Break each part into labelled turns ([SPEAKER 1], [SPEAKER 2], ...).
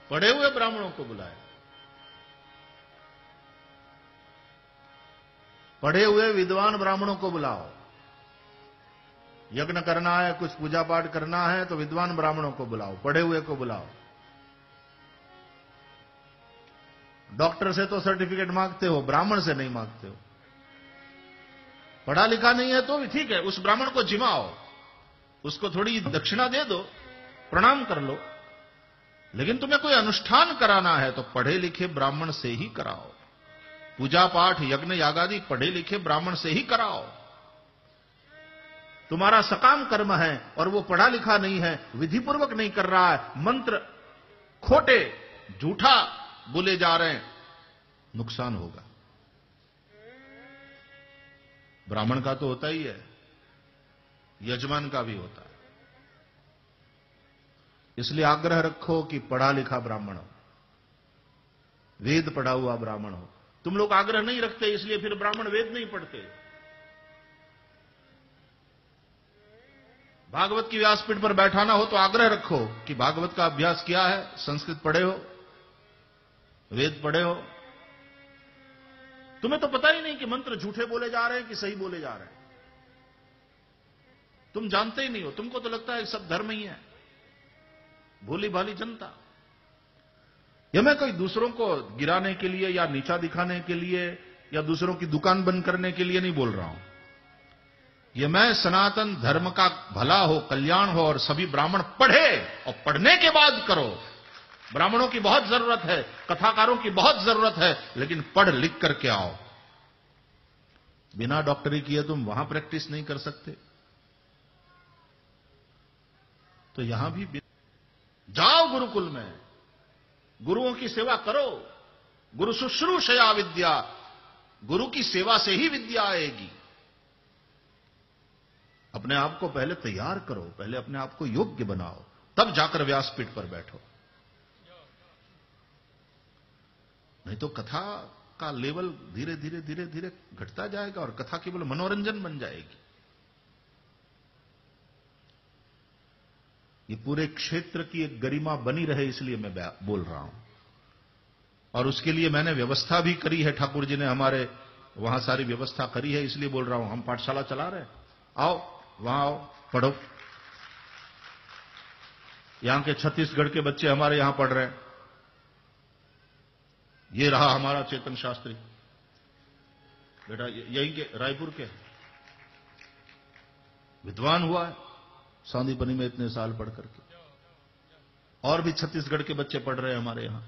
[SPEAKER 1] पढ़े हुए ब्राह्मणों को बुलाए। पढ़े हुए विद्वान ब्राह्मणों को बुलाओ। यज्ञ करना है, कुछ पूजा पाठ करना है तो विद्वान ब्राह्मणों को बुलाओ, पढ़े हुए को बुलाओ। डॉक्टर से तो सर्टिफिकेट मांगते हो, ब्राह्मण से नहीं मांगते हो। पढ़ा लिखा नहीं है तो भी ठीक है, उस ब्राह्मण को जिमाओ, उसको थोड़ी दक्षिणा दे दो, प्रणाम कर लो, लेकिन तुम्हें कोई अनुष्ठान कराना है तो पढ़े लिखे ब्राह्मण से ही कराओ। पूजा पाठ यज्ञ यागादि पढ़े लिखे ब्राह्मण से ही कराओ। तुम्हारा सकाम कर्म है और वो पढ़ा लिखा नहीं है, विधिपूर्वक नहीं कर रहा है, मंत्र खोटे झूठा बोले जा रहे हैं, नुकसान होगा। ब्राह्मण का तो होता ही है, यजमान का भी होता है। इसलिए आग्रह रखो कि पढ़ा लिखा ब्राह्मण हो, वेद पढ़ा हुआ ब्राह्मण हो। तुम लोग आग्रह नहीं रखते, इसलिए फिर ब्राह्मण वेद नहीं पढ़ते। भागवत की व्यासपीठ पर बैठाना हो तो आग्रह रखो कि भागवत का अभ्यास किया है, संस्कृत पढ़े हो, वेद पढ़े हो। तुम्हें तो पता ही नहीं कि मंत्र झूठे बोले जा रहे हैं कि सही बोले जा रहे हैं। तुम जानते ही नहीं हो, तुमको तो लगता है सब धर्म ही है। भोली भाली जनता। यह मैं कोई दूसरों को गिराने के लिए या नीचा दिखाने के लिए या दूसरों की दुकान बंद करने के लिए नहीं बोल रहा हूं। यह मैं सनातन धर्म का भला हो, कल्याण हो और सभी ब्राह्मण पढ़े और पढ़ने के बाद करो। ब्राह्मणों की बहुत जरूरत है, कथाकारों की बहुत जरूरत है, लेकिन पढ़ लिख करके आओ। बिना डॉक्टरी किए तुम वहां प्रैक्टिस नहीं कर सकते, तो यहां भी जाओ गुरुकुल में, गुरुओं की सेवा करो। गुरु शुश्रूषया विद्या, गुरु की सेवा से ही विद्या आएगी। अपने आप को पहले तैयार करो, पहले अपने आप को योग्य बनाओ, तब जाकर व्यासपीठ पर बैठो। नहीं तो कथा का लेवल धीरे धीरे धीरे धीरे घटता जाएगा और कथा केवल मनोरंजन बन जाएगी। ये पूरे क्षेत्र की एक गरिमा बनी रहे, इसलिए मैं बोल रहा हूं। और उसके लिए मैंने व्यवस्था भी करी है, ठाकुर जी ने हमारे वहां सारी व्यवस्था करी है, इसलिए बोल रहा हूं। हम पाठशाला चला रहे हैं, आओ वहां आओ, पढ़ो। यहां के छत्तीसगढ़ के बच्चे हमारे यहां पढ़ रहे हैं। ये रहा हमारा चेतन शास्त्री बेटा, यहीं के रायपुर के, विद्वान हुआ है सांदीपनी में इतने साल पढ़ करके। और भी छत्तीसगढ़ के बच्चे पढ़ रहे हैं हमारे यहां।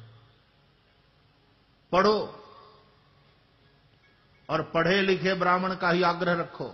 [SPEAKER 1] पढ़ो और पढ़े लिखे ब्राह्मण का ही आग्रह रखो।